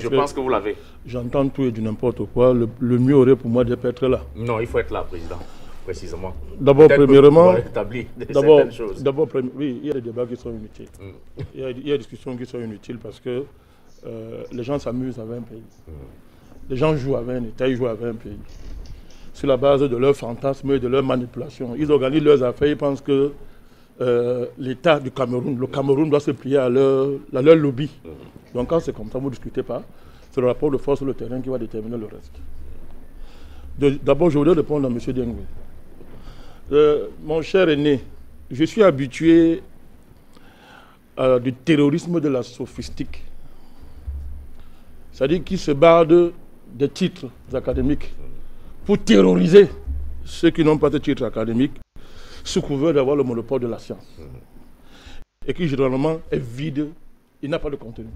Je pense que vous l'avez. J'entends tout et du n'importe quoi. Le mieux aurait pour moi d'être là. Non, il faut être là, président, précisément. D'abord, premièrement, oui, il y a des débats qui sont inutiles. Il y a des discussions qui sont inutiles parce que les gens s'amusent avec un pays. Les gens jouent avec un État, ils jouent avec un pays. Sur la base de leurs fantasmes et de leurs manipulations. Ils organisent leurs affaires, ils pensent que l'État du Cameroun, le Cameroun doit se plier à leur lobby. Donc quand c'est comme ça, vous ne discutez pas. C'est le rapport de force sur le terrain qui va déterminer le reste. D'abord, je voudrais répondre à M. Dengue. Mon cher aîné, je suis habitué du terrorisme de la sophistique. C'est-à-dire qu'il se barde des titres académiques pour terroriser ceux qui n'ont pas de titres académiques sous couvert d'avoir le monopole de la science. Et qui généralement est vide, il n'a pas de contenu.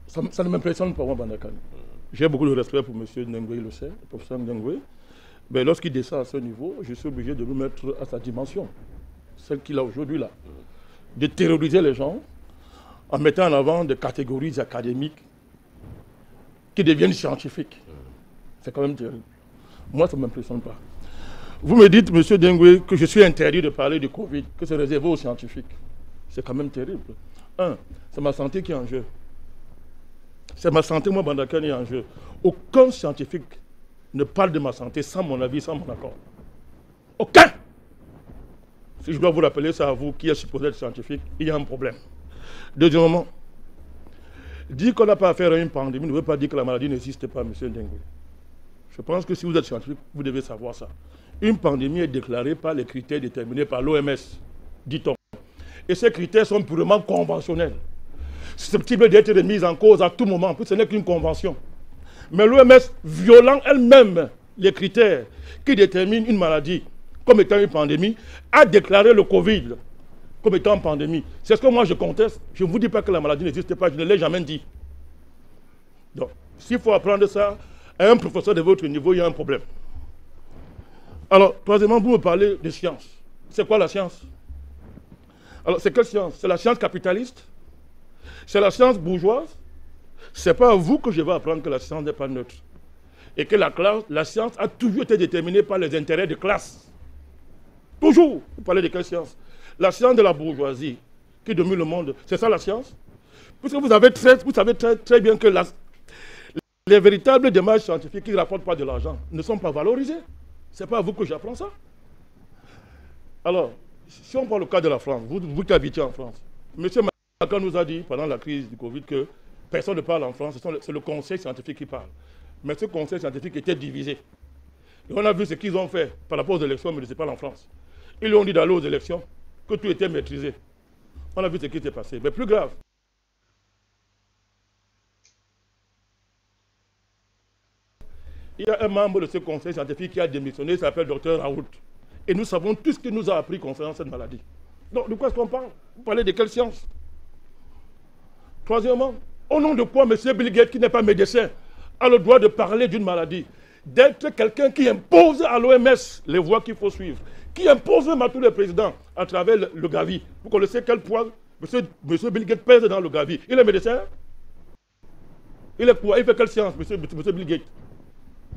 Ça ne m'impressionne pas, moi, Bandakane. J'ai beaucoup de respect pour M. Dengue, il le sait, le professeur Dengue. Mais lorsqu'il descend à ce niveau, je suis obligé de le mettre à sa dimension, celle qu'il a aujourd'hui là. De terroriser les gens en mettant en avant des catégories académiques qui deviennent scientifiques. C'est quand même terrible. Moi, ça ne m'impressionne pas. Vous me dites, M. Dengue, que je suis interdit de parler du Covid, que c'est réservé aux scientifiques. C'est quand même terrible. C'est ma santé qui est en jeu. C'est ma santé, moi, Bandakane, qui est en jeu. Aucun scientifique ne parle de ma santé sans mon avis, sans mon accord. Aucun! Si je dois vous rappeler ça à vous, qui est supposé être scientifique, il y a un problème. Deuxièmement, dire qu'on n'a pas affaire à une pandémie ne veut pas dire que la maladie n'existe pas, M. Dengue. Je pense que si vous êtes scientifique, vous devez savoir ça. Une pandémie est déclarée par les critères déterminés par l'OMS, dit-on. Et ces critères sont purement conventionnels. Susceptibles d'être remis en cause à tout moment. En plus, ce n'est qu'une convention. Mais l'OMS, violant elle-même les critères qui déterminent une maladie comme étant une pandémie, a déclaré le Covid comme étant une pandémie. C'est ce que moi je conteste. Je ne vous dis pas que la maladie n'existe pas, je ne l'ai jamais dit. Donc, s'il faut apprendre ça à un professeur de votre niveau, il y a un problème. Alors, troisièmement, vous me parlez de science. C'est quoi la science? Alors, c'est quelle science? C'est la science capitaliste? C'est la science bourgeoise? Ce n'est pas à vous que je vais apprendre que la science n'est pas neutre. Et que la science a toujours été déterminée par les intérêts de classe. Toujours. Vous parlez de quelle science? La science de la bourgeoisie qui domine le monde. C'est ça la science? Puisque vous savez très bien que les véritables démarches scientifiques qui ne rapportent pas de l'argent ne sont pas valorisées. Ce n'est pas à vous que j'apprends ça. Alors, si on prend le cas de la France, vous qui habitez en France, M. Macron nous a dit pendant la crise du Covid que personne ne parle en France, c'est le conseil scientifique qui parle. Mais ce conseil scientifique était divisé. Et on a vu ce qu'ils ont fait par rapport aux élections municipales en France. Ils lui ont dit d'aller aux élections, que tout était maîtrisé. On a vu ce qui s'est passé. Mais plus grave, il y a un membre de ce conseil scientifique qui a démissionné, il s'appelle Dr Raoult. Et nous savons tout ce qu'il nous a appris concernant cette maladie. Donc, de quoi est-ce qu'on parle? Vous parlez de quelle science? Troisièmement, au nom de quoi M. Bill Gates, qui n'est pas médecin, a le droit de parler d'une maladie, d'être quelqu'un qui impose à l'OMS les voies qu'il faut suivre, qui impose même à tous les présidents à travers le Gavi. Vous connaissez quel poids M. Bill Gates pèse dans le Gavi? Il est médecin? Il est quoi? Il fait quelle science, M. Bill Gates?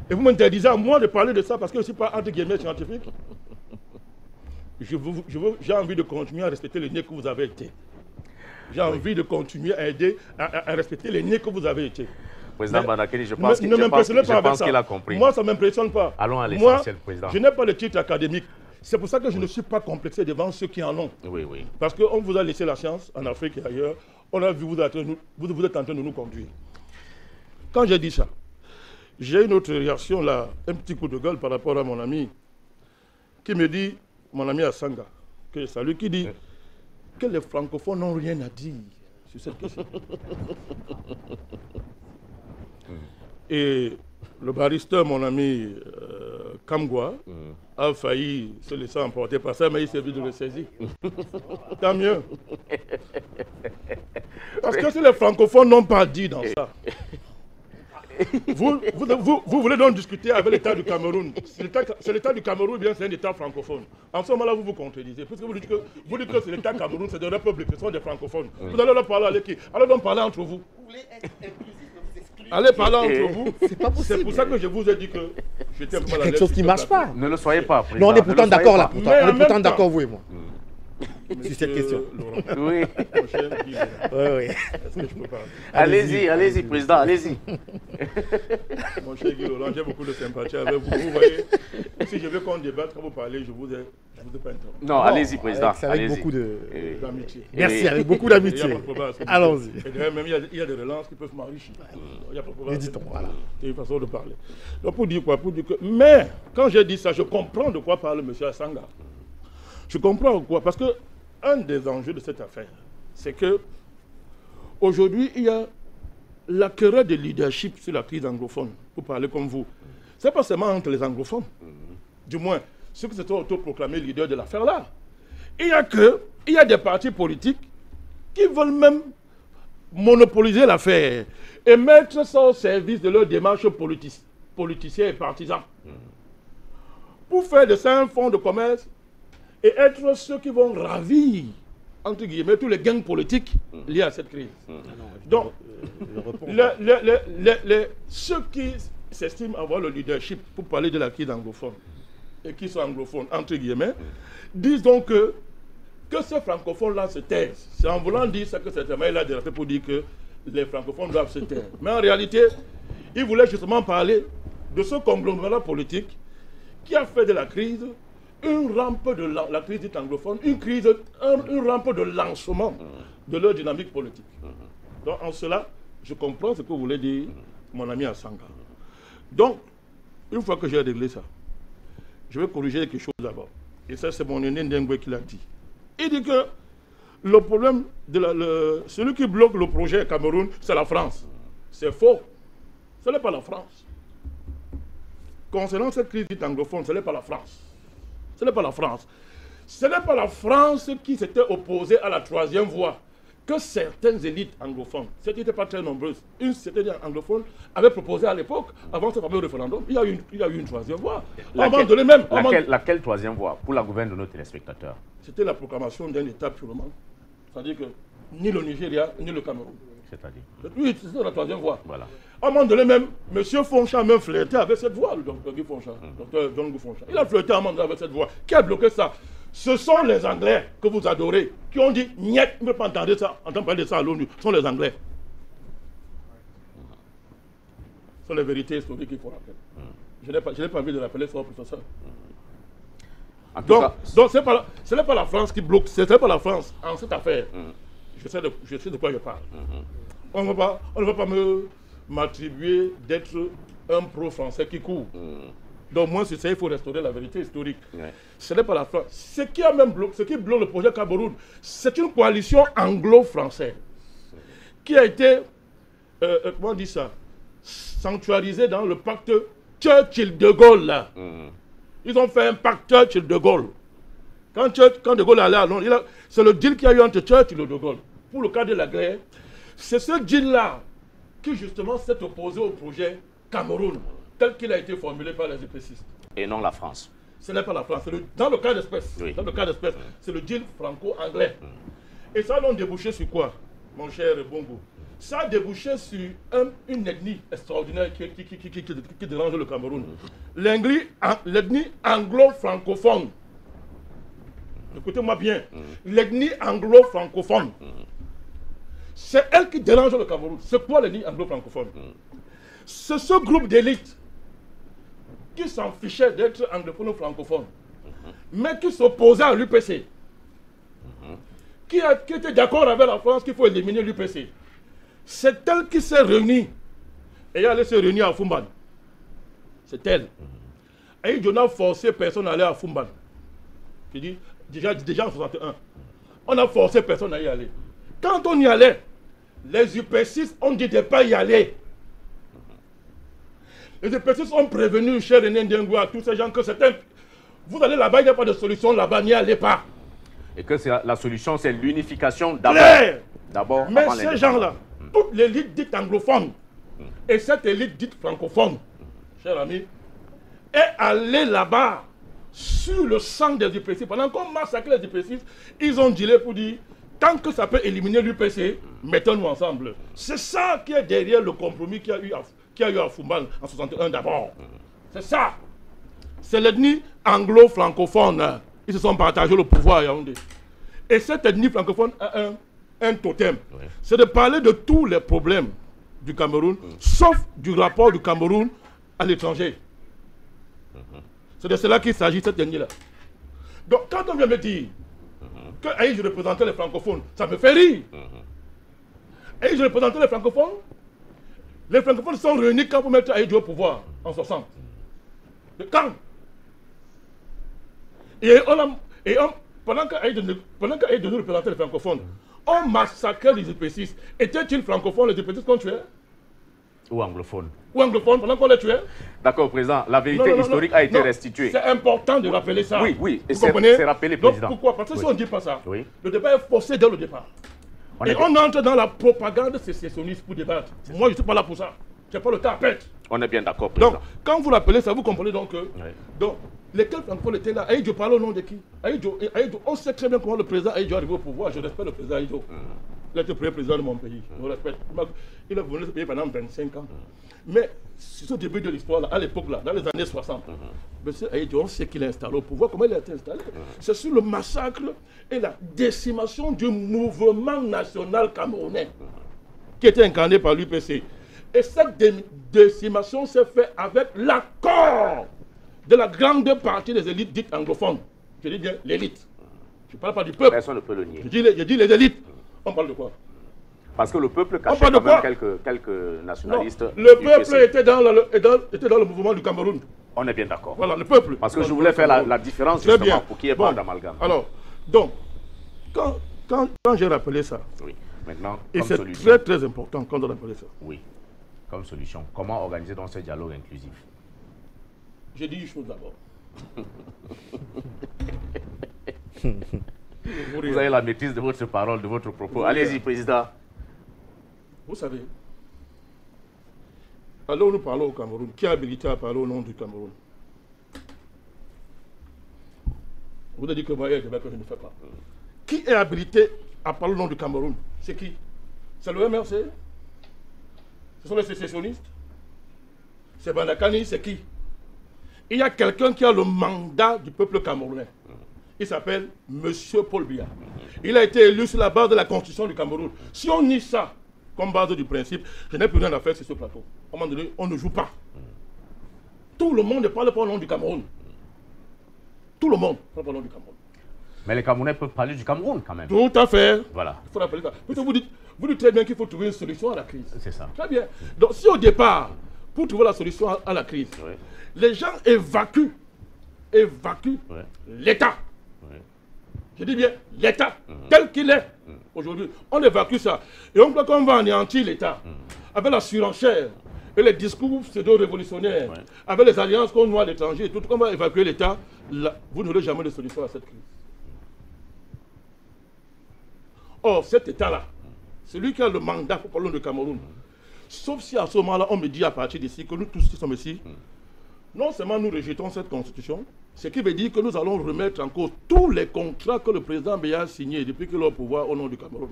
Et vous m'interdisez à moi de parler de ça parce que je ne suis pas entre guillemets scientifique. J'ai envie de continuer à respecter les niais que vous avez été. J'ai envie de continuer à aider à respecter les niais que vous avez été. Président Bandakane, je pense qu'il a compris. Moi, ça ne m'impressionne pas. Allons à l'essentiel, Président. Je n'ai pas de titre académique. C'est pour ça que je ne suis pas complexé devant ceux qui en ont. Oui, oui. Parce qu'on vous a laissé la chance en Afrique et ailleurs. On a vu vous êtes en train de nous conduire. Quand j'ai dit ça, j'ai une autre réaction là, un petit coup de gueule par rapport à mon ami qui me dit, mon ami Assanga, que je salue, qui dit que les francophones n'ont rien à dire sur cette question. Et le barrister, mon ami Kamgwa, a failli se laisser emporter par ça, mais il s'est vu de le saisir. Tant mieux. Parce que si les francophones n'ont pas dit dans ça, vous voulez donc discuter avec l'État du Cameroun. C'est l'État du Cameroun ou bien c'est un État francophone? En ce moment-là, vous vous contredisez. Puisque vous dites que c'est l'État Cameroun, c'est des républiques, ce sont des francophones. Vous allez leur parler avec qui? Alors donc parler entre vous. voulez être inclusif, mais vous excluez. Allez parler entre vous. C'est pas possible. C'est pour ça que je vous ai dit que j'étais un peu mal à l'aise. Quelque chose qui ne marche pas. Ne le soyez pas, président. Non, on est pourtant d'accord là. Pourtant. On est pourtant d'accord, vous et moi. Sur cette question. Oui. Oui. Est-ce que je peux parler? Allez-y, président, allez-y. Mon cher Guy Laurent, j'ai beaucoup de sympathie avec vous. Vous voyez, si je veux qu'on débatte, quand vous parlez, je vous ai pas interrompu. Non, allez-y, président. C'est avec beaucoup d'amitié. Merci, avec beaucoup d'amitié. Allons-y. Et d'ailleurs, même il y a des relances qui peuvent m'enrichir. Il y a pas de problème. Dit-on, voilà. C'est une façon de parler. Donc pour dire quoi? Pour dire que... Mais, quand j'ai dit ça, je comprends de quoi parle M. Assanga. Je comprends quoi? Parce que un des enjeux de cette affaire, c'est que aujourd'hui, il y a la querelle de leadership sur la crise anglophone, pour parler comme vous. Ce n'est pas seulement entre les anglophones, du moins ceux qui se sont autoproclamés leaders de l'affaire là. Il y a des partis politiques qui veulent même monopoliser l'affaire et mettre ça au service de leur démarche politiciens et partisans. Pour faire de ça un fonds de commerce et être ceux qui vont ravir, entre guillemets, tous les gangs politiques liés à cette crise. Donc, ceux qui s'estiment avoir le leadership pour parler de la crise anglophone et qui sont anglophones, entre guillemets, disent donc que ces francophones-là se taisent. C'est en voulant dire ça que certainement il a dératé pour dire que les francophones doivent se taire. Mais en réalité, il voulait justement parler de ce conglomérat politique qui a fait de la crise une rampe de la crise dite anglophone, une rampe de lancement de leur dynamique politique. Donc en cela, je comprends ce que vous voulez dire, mon ami Assanga. Donc, une fois que j'ai réglé ça, je vais corriger quelque chose d'abord. Et ça, c'est mon aîné Ndengwe qui l'a dit. Il dit que le problème, celui qui bloque le projet Cameroun, c'est la France. C'est faux. Ce n'est pas la France. Concernant cette crise dite anglophone, ce n'est pas la France. Ce n'est pas la France. Ce n'est pas la France qui s'était opposée à la troisième voie que certaines élites anglophones, cette n'était pas très nombreuses, une certaine anglophone avait proposé à l'époque, avant ce fameux référendum, il y a eu une troisième voie. Laquelle troisième voie pour la gouverne de nos téléspectateurs? C'était la proclamation d'un État purement. C'est-à-dire que ni le Nigeria, ni le Cameroun. C'est-à-dire? Oui, c'était la troisième voie. Voilà. À un moment donné même, M. Foncha a même flirté avec cette voie, le docteur Guy Foncha, docteur John Guy Foncha. Il a flirté à un moment donné avec cette voie. Qui a bloqué ça? Ce sont les Anglais que vous adorez, qui ont dit, niet, ne peut pas entendre ça, entendre parler de ça à l'ONU. Ce sont les Anglais. Ce sont les vérités historiques qu'il faut rappeler. Je n'ai pas envie de rappeler ça au professeur. Donc ce n'est pas la France qui bloque, ce n'est pas la France en cette affaire. Je sais de quoi je parle. On ne va pas m'attribuer d'être un pro-français qui court. Donc moi, c'est ça, il faut restaurer la vérité historique. Ouais. Ce n'est pas la France. Ce qui bloque le projet Cameroun, c'est une coalition anglo-française qui a été, comment on dit ça, sanctuarisée dans le pacte Churchill-De Gaulle. Là. Ils ont fait un pacte Churchill-De Gaulle. Quand De Gaulle allait à Londres, c'est le deal qu'il y a eu entre Churchill et De Gaulle. Pour le cas de la guerre, c'est ce deal-là qui justement s'est opposé au projet Cameroun, tel qu'il a été formulé par les épaissistes. Et non la France. Ce n'est pas la France. Dans le cas d'espèce, c'est le deal franco-anglais. Et ça a débouché sur quoi, mon cher Bongo? Ça a débouché sur une ethnie extraordinaire qui dérange le Cameroun. L'ethnie anglo-francophone. Écoutez-moi bien. L'ethnie anglo-francophone. C'est elle qui dérange le Cameroun. C'est quoi l'ethnie anglo-francophone? C'est ce groupe d'élite qui s'en fichait d'être anglophone ou francophone, mais qui s'opposait à l'UPC, qui était d'accord avec la France qu'il faut éliminer l'UPC. C'est elle qui s'est réunie, et elle allait se réunir à Fumban. C'est elle. Et ils ont forcé personne à aller à Fumban. Je dis, déjà en 61, on a forcé personne à y aller. Quand on y allait, les UPCistes ont dit de ne pas y aller. Les UPCistes ont prévenu, cher René Ndengwe, à tous ces gens que vous allez là-bas, il n'y a pas de solution là-bas, n'y allez pas. Et que la solution, c'est l'unification d'abord. Mais ces gens-là, toute l'élite dite anglophone et cette élite dite francophone, cher ami, est allée là-bas sur le sang des UPCistes. Pendant qu'on massacrait les UPCistes, ils ont dealé pour dire tant que ça peut éliminer l'UPC, mettons-nous ensemble. C'est ça qui est derrière le compromis qu'il y a eu à Foumbal en 61 d'abord. C'est ça. C'est l'ethnie anglo-francophone. Ils se sont partagés le pouvoir à Yaoundé. Et cette ethnie francophone a un totem. Oui. C'est de parler de tous les problèmes du Cameroun, sauf du rapport du Cameroun à l'étranger. C'est de cela qu'il s'agit, cette ethnie-là. Donc, quand on vient me dire que je représentais les francophones, ça me fait rire. Et je représentais les francophones sont réunis quand vous mettez Aïdjo au pouvoir, en 60. De quand? Pendant qu'Aïdjo nous représentait les francophones, on massacrait les UPCistes. Étaient-ils francophones, les UPCistes qu'on tuait? Ou anglophones. Ou anglophones, pendant qu'on les tuait? D'accord, Président. La vérité historique a été restituée. C'est important de rappeler ça. Oui, oui. Vous comprenez? C'est rappelé, Président. Donc, pourquoi? Parce que si on ne dit pas ça, le débat est forcé dès le départ. On entre dans la propagande sécessionniste pour débattre. Moi, je ne suis pas là pour ça. Je n'ai pas le temps à perdre. On est bien d'accord, Président. Donc, quand vous l'appelez ça, vous comprenez donc que... Donc, lesquels francophones étaient là? Aïdjo parle au nom de qui? Aïdjo, on sait très bien comment le président Aïdjo est arrivé au pouvoir. Je respecte le président Aïdjo. Il a été le premier président de mon pays. Je le respecte. Il a gouverné ce pays pendant 25 ans. Mais, sur ce début de l'histoire, à l'époque, dans les années 60, M. Aïdjo, on sait qu'il est installé au pouvoir. Comment il a été installé? C'est sur le massacre et la décimation du mouvement national camerounais qui était incarné par l'UPC. Et cette décimation s'est faite avec l'accord de la grande partie des élites dites anglophones. Je dis bien l'élite. Je ne parle pas du peuple. Personne ne peut le nier. Je dis les élites. On parle de quoi? Parce que le peuple cachait quand même quelques nationalistes. Non, le peuple était dans le mouvement du Cameroun. On est bien d'accord. Voilà, le peuple. Parce que je voulais faire la différence justement pour qu'il n'y ait pas d'amalgame. Alors, donc, quand j'ai rappelé ça, oui. Maintenant, et c'est très très important quand on a rappelé ça. Oui, comme solution. Comment organiser donc ce dialogue inclusif? J'ai dit une chose d'abord. Vous avez la maîtrise de votre parole, de votre propos. Allez-y, Président. Vous savez, alors nous parlons au Cameroun. Qui est habilité à parler au nom du Cameroun? Vous avez dit que moi, il y a des que je ne fais pas. Qui est habilité à parler au nom du Cameroun? C'est qui? C'est le MRC? Ce sont les sécessionnistes? C'est Bandakani? C'est qui? Il y a quelqu'un qui a le mandat du peuple camerounais. Il s'appelle M. Paul Biya. Il a été élu sur la base de la constitution du Cameroun. Si on nie ça comme base du principe, je n'ai plus rien à faire sur ce plateau. À un moment donné, on ne joue pas. Tout le monde ne parle pas au nom du Cameroun. Tout le monde ne parle pas au nom du Cameroun. Mais les Camerounais peuvent parler du Cameroun quand même. Tout à fait. Voilà. Il faut rappeler ça. Vous dites très bien qu'il faut trouver une solution à la crise. C'est ça. Très bien. Donc si au départ, pour trouver la solution à la crise, les gens évacuent l'État. Je dis bien l'État, tel qu'il est aujourd'hui. On évacue ça. Et on croit qu'on va anéantir l'État avec la surenchère et les discours pseudo-révolutionnaires, avec les alliances qu'on noie à l'étranger, tout qu'on va évacuer l'État, vous n'aurez jamais de solution à cette crise. Or, cet État-là, celui qui a le mandat pour parler du Cameroun, sauf si à ce moment-là, on me dit à partir d'ici que nous tous qui sommes ici, non seulement nous rejetons cette constitution, ce qui veut dire que nous allons remettre en cause tous les contrats que le président Biya a signés depuis qu'il est au pouvoir au nom du Cameroun.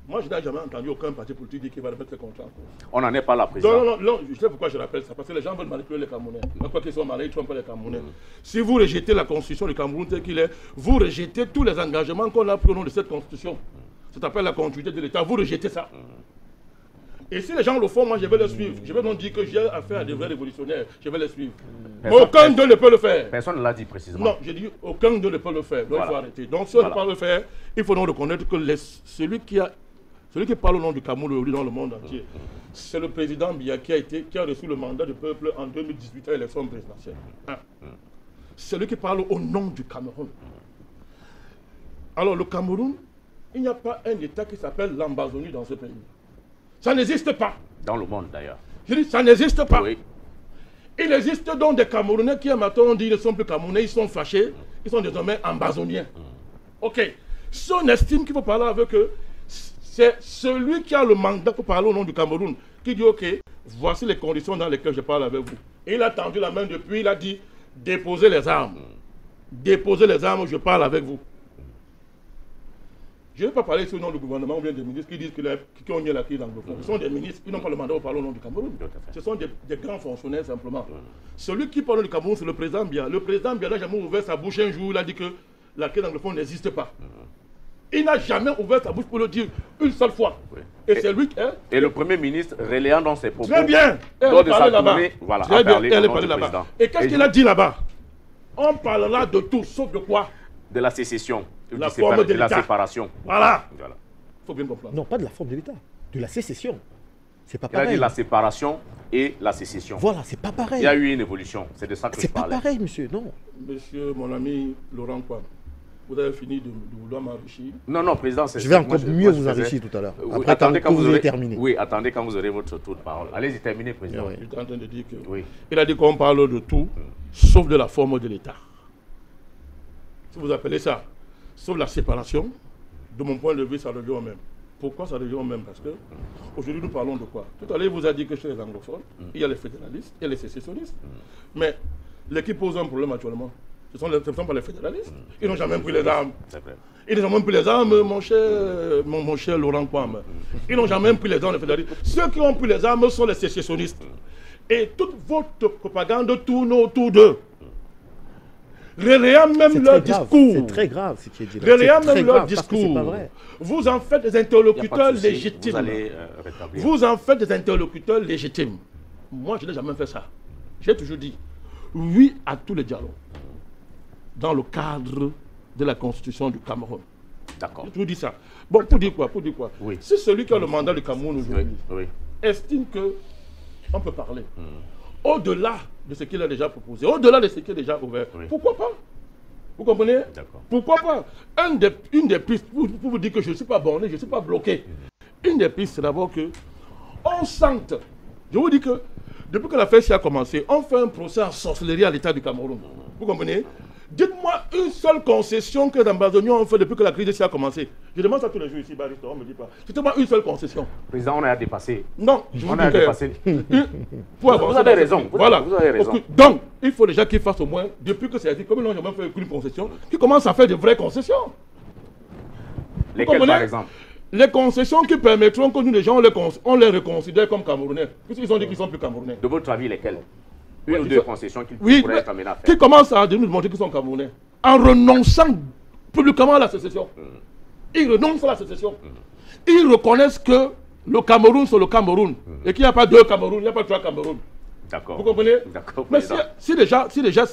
Moi, je n'ai jamais entendu aucun parti politique dire qu'il va remettre les contrats en cause. On n'en est pas là, président. Non, je sais pourquoi je rappelle ça. Parce que les gens veulent manipuler les Camerounais. Quoi qu'ils soient malades, ils ne trompent pas les Camerounais. Si vous rejetez la constitution du Cameroun tel qu'il est, vous rejetez tous les engagements qu'on a pris au nom de cette constitution. Ça s'appelle la continuité de l'État. Vous rejetez ça. Et si les gens le font, moi je vais les suivre. Je vais donc dire que j'ai affaire à des vrais révolutionnaires. Je vais les suivre. Mais aucun d'eux ne peut le faire. Personne ne l'a dit précisément. Non, j'ai dit aucun d'eux ne peut le faire. Donc il faut arrêter. Donc si on ne peut pas le faire, il faut donc reconnaître que celui qui parle au nom du Cameroun aujourd'hui dans le monde entier, c'est le président Biya qui a reçu le mandat du peuple en 2018 à l'élection présidentielle. C'est lui qui parle au nom du Cameroun. Alors le Cameroun, il n'y a pas un État qui s'appelle l'Ambazonie dans ce pays. Ça n'existe pas. Dans le monde d'ailleurs. Je dis, ça n'existe pas. Oui. Il existe donc des Camerounais qui, maintenant, on dit qu'ils ne sont plus Camerounais, ils sont fâchés, ils sont désormais ambazoniens. Ok. Si on estime qu'il faut parler avec eux, c'est celui qui a le mandat pour parler au nom du Cameroun qui dit, ok, voici les conditions dans lesquelles je parle avec vous. Et il a tendu la main depuis, il a dit, déposez les armes. Déposez les armes, je parle avec vous. Je ne vais pas parler sur le nom du gouvernement ou bien des ministres qui disent qu'ils ont la crise anglophone. Ce sont des ministres, ils n'ont pas le mandat pour parler au nom du Cameroun. Ce sont des grands fonctionnaires simplement. Celui qui parle du Cameroun, c'est le président Biya. Le président Biya n'a jamais ouvert sa bouche un jour, il a dit que la crise anglophone n'existe pas. Il n'a jamais ouvert sa bouche pour le dire une seule fois. Oui. Et c'est lui qui est. Et le Premier ministre, relayant dans ses propos. Très bien. Elle est parlée là-bas. Voilà, très bien. Elle est parlée là-bas. Et qu'est-ce qu'il a dit là-bas? On parlera de tout, sauf de quoi? De la sécession. La forme de la séparation. Voilà. Il faut bien comprendre. Non, pas de la forme de l'État. De la sécession. C'est pas pareil. Il a dit la séparation et la sécession. Voilà, c'est pas pareil. Il y a eu une évolution. C'est de ça que je parlais. C'est pas pareil, monsieur. Non. Monsieur, mon ami Laurent Kwame. Vous avez fini de vouloir m'enrichir? Non, président, c'est... Je vais encore mieux vous enrichir tout à l'heure. Après, attendez quand vous aurez terminé. Oui, attendez quand vous aurez votre tour de parole. Allez-y, terminez, président. Oui. J'étais en train de dire que... Oui. Il a dit qu'on parle de tout, sauf de la forme de l'État. Si vous appelez ça, sauf la séparation, de mon point de vue, ça revient au même. Pourquoi ça revient au même? Parce que aujourd'hui, nous parlons de quoi? Tout à l'heure, il vous a dit que chez les anglophones, il y a les fédéralistes, il y a les sécessionnistes. Mais l'équipe pose un problème actuellement. Ce ne sont pas les fédéralistes. Ils n'ont jamais pris les armes. Ils n'ont jamais pris les armes, mon cher Laurent Kwame. Ils n'ont jamais pris les armes, les fédéralistes. Ceux qui ont pris les armes sont les sécessionnistes. Et toute votre propagande tourne autour d'eux. Relayant même leur discours. C'est très grave ce qui est dit là. Relayant même leur discours. Vous en faites des interlocuteurs légitimes. Vous en faites des interlocuteurs légitimes. Moi, je n'ai jamais fait ça. J'ai toujours dit oui à tous les dialogues. Dans le cadre de la constitution du Cameroun. D'accord. J'ai toujours dit ça. Bon, pour dire quoi? Oui. Si celui qui a le mandat du Cameroun aujourd'hui estime qu'on peut parler, au-delà de ce qu'il a déjà proposé, au-delà de ce qui est déjà ouvert, pourquoi pas? Vous comprenez? Pourquoi pas? Une des pistes, pour vous dire que je ne suis pas borné, je ne suis pas bloqué. Une des pistes, c'est d'abord que on sente, je vous dis que depuis que l'affaire a commencé, on fait un procès en sorcellerie à l'État du Cameroun. Vous comprenez? Dites-moi une seule concession que les ambassadeurs ont fait depuis que la crise a commencé. Je demande ça tous les jours ici, Barista, on ne me dit pas. Dites-moi une seule concession. Président, on a dépassé. Non, on a dépassé. Vous avez raison. Voilà. Vous avez raison. Donc, il faut déjà qu'ils fassent au moins, depuis que c'est dit, comme ils n'ont jamais fait une concession, qu'ils commencent à faire de vraies concessions. Lesquelles, par exemple? Les concessions qui permettront que nous, les gens, on les reconsidère comme Camerounais. Puisqu'ils ont dit qu'ils sont plus Camerounais. De votre avis, lesquelles? Une ou deux concessions qui pourraient être amenées à faire. Qui commencent à nous montrer qu'ils sont Camerounais. En renonçant publiquement à la sécession. Ils renoncent à la sécession. Ils reconnaissent que le Cameroun, c'est le Cameroun. Et qu'il n'y a pas deux Cameroun, il n'y a pas trois Cameroun. D'accord. Vous comprenez? D'accord. Mais si déjà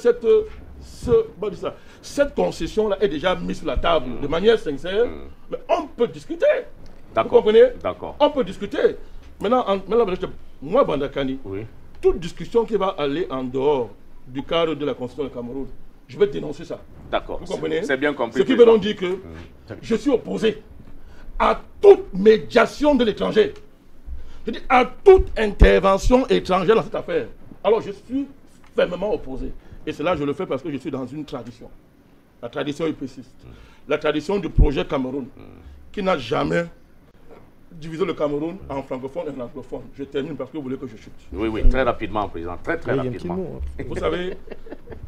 cette concession-là est déjà mise sur la table de manière sincère, mais on peut discuter. Vous comprenez? D'accord. On peut discuter. Maintenant moi, Bandakani, toute discussion qui va aller en dehors du cadre de la Constitution du Cameroun, je vais dénoncer ça. D'accord. Vous comprenez? C'est bien compris. Ce qui veut donc dire que je suis opposé à toute médiation de l'étranger. Je dis à toute intervention étrangère dans cette affaire. Alors je suis fermement opposé. Et cela, je le fais parce que je suis dans une tradition. La tradition épiciste. La tradition du projet Cameroun, qui n'a jamais diviser le Cameroun en francophone et en anglophone. Je termine parce que vous voulez que je chute. Oui, très rapidement, président. Très rapidement. Vous savez,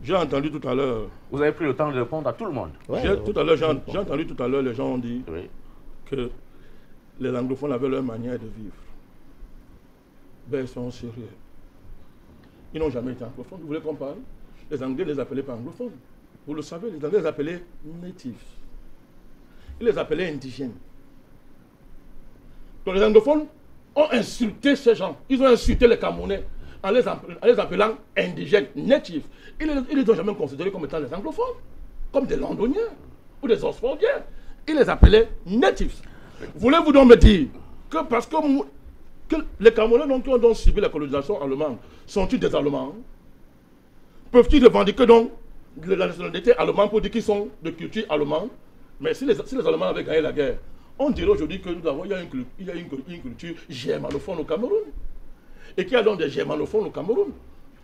j'ai entendu tout à l'heure... Vous avez pris le temps de répondre à tout le monde. J'ai entendu tout à l'heure, les gens ont dit que les anglophones avaient leur manière de vivre. Ben, ils sont sérieux. Ils n'ont jamais été anglophones. Vous voulez qu'on parle? Les Anglais ne les appelaient pas anglophones. Vous le savez, les Anglais les appelaient natifs. Ils les appelaient indigènes. Donc les anglophones ont insulté ces gens. Ils ont insulté les Camerounais en les appelant indigènes, natifs. Ils ne les ont jamais considérés comme étant les anglophones, comme des londoniens ou des oxfordiens. Ils les appelaient natifs. Voulez-vous donc me dire que parce que les Camerounais qui ont donc subi la colonisation allemande, sont-ils des Allemands? Peuvent-ils revendiquer donc la nationalité allemande pour dire qu'ils sont de culture allemande? Mais si les Allemands avaient gagné la guerre, on dirait aujourd'hui que il y a une culture germanophone au Cameroun. Et qu'il y a donc des germanophones au Cameroun.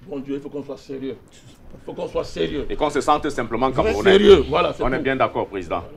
Bon Dieu, il faut qu'on soit sérieux. Il faut qu'on soit sérieux. Et qu'on se sente simplement camerounais. Sérieux, voilà. On est bien d'accord, président. Voilà.